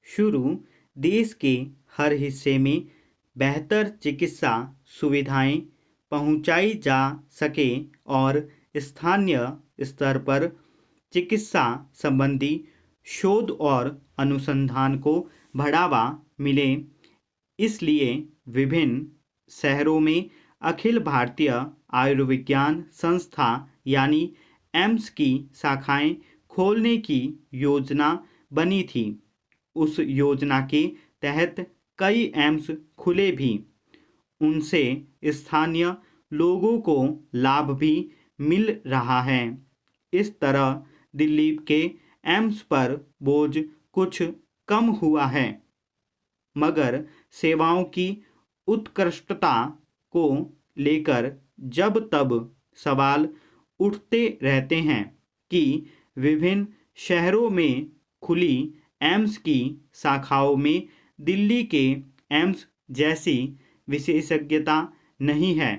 शुरू देश के हर हिस्से में बेहतर चिकित्सा सुविधाएं पहुंचाई जा सके और स्थानीय स्तर पर चिकित्सा संबंधी शोध और अनुसंधान को बढ़ावा मिले। इसलिए विभिन्न शहरों में अखिल भारतीय आयुर्विज्ञान संस्था यानी एम्स की शाखाएं खोलने की योजना बनी थी। उस योजना के तहत कई एम्स खुले भी। उनसे स्थानीय लोगों को लाभ भी मिल रहा है। इस तरह दिल्ली के एम्स पर बोझ कुछ कम हुआ है, मगर सेवाओं की उत्कृष्टता को लेकर जब तब सवाल उठते रहते हैं कि विभिन्न शहरों में खुली एम्स की शाखाओं में दिल्ली के एम्स जैसी विशेषज्ञता नहीं है।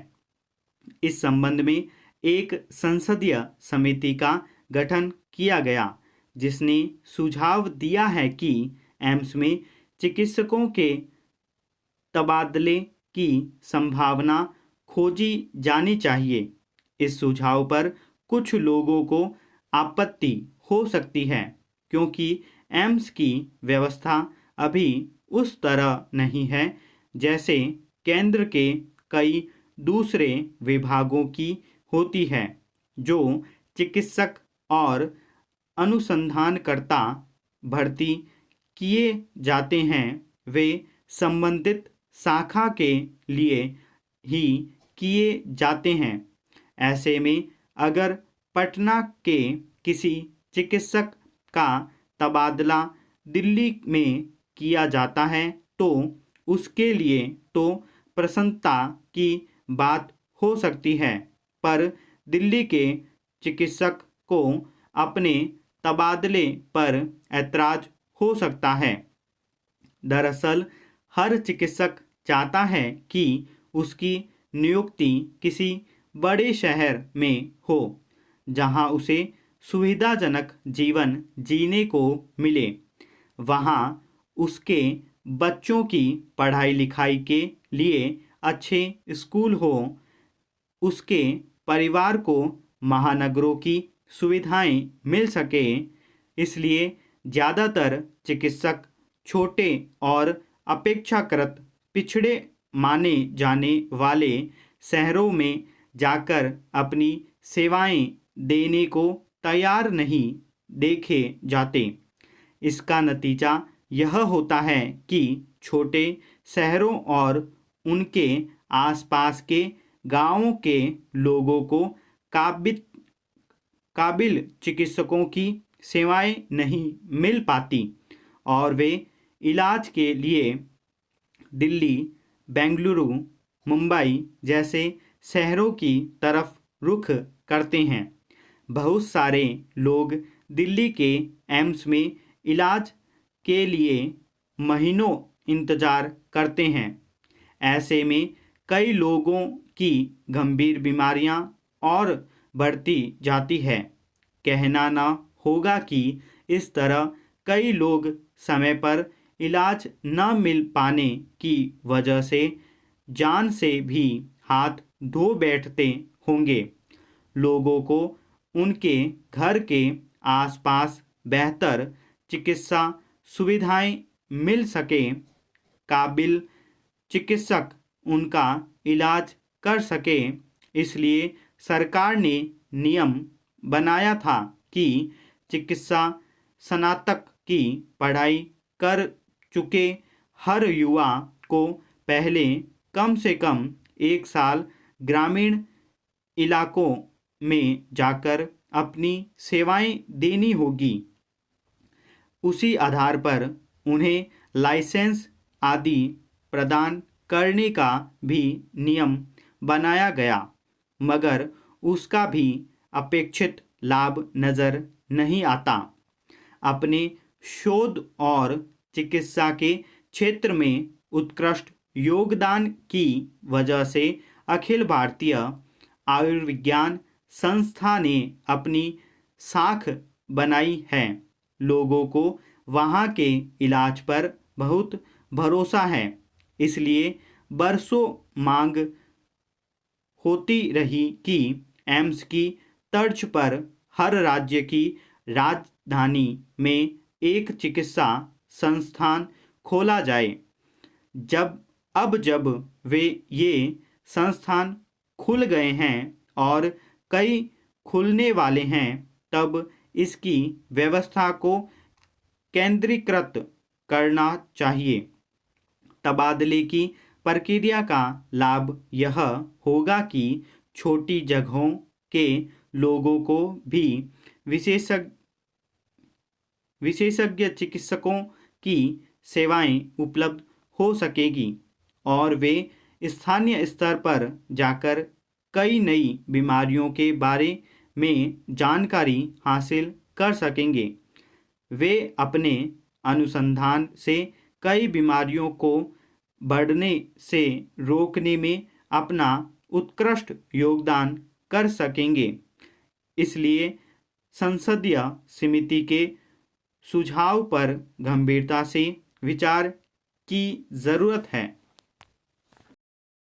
इस संबंध में एक संसदीय समिति का गठन किया गया, जिसने सुझाव दिया है कि एम्स में चिकित्सकों के तबादले की संभावना खोजी जानी चाहिए। इस सुझाव पर कुछ लोगों को आपत्ति हो सकती है, क्योंकि एम्स की व्यवस्था अभी उस तरह नहीं है जैसे केंद्र के कई दूसरे विभागों की होती है। जो चिकित्सक और अनुसंधानकर्ता भर्ती किए जाते हैं वे संबंधित शाखा के लिए ही किए जाते हैं। ऐसे में अगर पटना के किसी चिकित्सक का तबादला दिल्ली में किया जाता है तो उसके लिए तो प्रसन्नता की बात हो सकती है, पर दिल्ली के चिकित्सक को अपने तबादले पर ऐतराज हो सकता है। दरअसल हर चिकित्सक चाहता है कि उसकी नियुक्ति किसी बड़े शहर में हो, जहां उसे सुविधाजनक जीवन जीने को मिले। वहां उसके बच्चों की पढ़ाई लिखाई के लिए अच्छे स्कूल हो, उसके परिवार को महानगरों की सुविधाएं मिल सके। इसलिए ज़्यादातर चिकित्सक छोटे और अपेक्षाकृत पिछड़े माने जाने वाले शहरों में जाकर अपनी सेवाएं देने को तैयार नहीं देखे जाते। इसका नतीजा यह होता है कि छोटे शहरों और उनके आसपास के गांवों के लोगों को काबिल चिकित्सकों की सेवाएं नहीं मिल पाती और वे इलाज के लिए दिल्ली, बेंगलुरु, मुंबई जैसे शहरों की तरफ रुख करते हैं। बहुत सारे लोग दिल्ली के एम्स में इलाज के लिए महीनों इंतजार करते हैं। ऐसे में कई लोगों की गंभीर बीमारियां और बढ़ती जाती है। कहना ना होगा कि इस तरह कई लोग समय पर इलाज न मिल पाने की वजह से जान से भी हाथ धो बैठते होंगे। लोगों को उनके घर के आसपास बेहतर चिकित्सा सुविधाएं मिल सके, काबिल चिकित्सक उनका इलाज कर सके। इसलिए सरकार ने नियम बनाया था कि चिकित्सा स्नातक की पढ़ाई कर चुके हर युवा को पहले कम से कम 1 साल ग्रामीण इलाकों में जाकर अपनी सेवाएं देनी होगी। उसी आधार पर उन्हें लाइसेंस आदि प्रदान करने का भी नियम बनाया गया, मगर उसका भी अपेक्षित लाभ नजर नहीं आता। अपने शोध और चिकित्सा के क्षेत्र में उत्कृष्ट योगदान की वजह से अखिल भारतीय आयुर्विज्ञान संस्था ने अपनी साख बनाई है। लोगों को वहाँ के इलाज पर बहुत भरोसा है। इसलिए बरसों मांग होती रही कि एम्स की तर्ज पर हर राज्य की राजधानी में एक चिकित्सा संस्थान खोला जाए। जब वे ये संस्थान खुल गए हैं और कई खुलने वाले हैं, तब इसकी व्यवस्था को केंद्रीकृत करना चाहिए। तबादले की प्रक्रिया का लाभ यह होगा कि छोटी जगहों के लोगों को भी विशेषज्ञ विशेषज्ञ चिकित्सकों की सेवाएं उपलब्ध हो सकेगी और वे स्थानीय स्तर पर जाकर कई नई बीमारियों के बारे में जानकारी हासिल कर सकेंगे। वे अपने अनुसंधान से कई बीमारियों को बढ़ने से रोकने में अपना उत्कृष्ट योगदान कर सकेंगे। इसलिए संसदीय समिति के सुझाव पर गंभीरता से विचार की ज़रूरत है।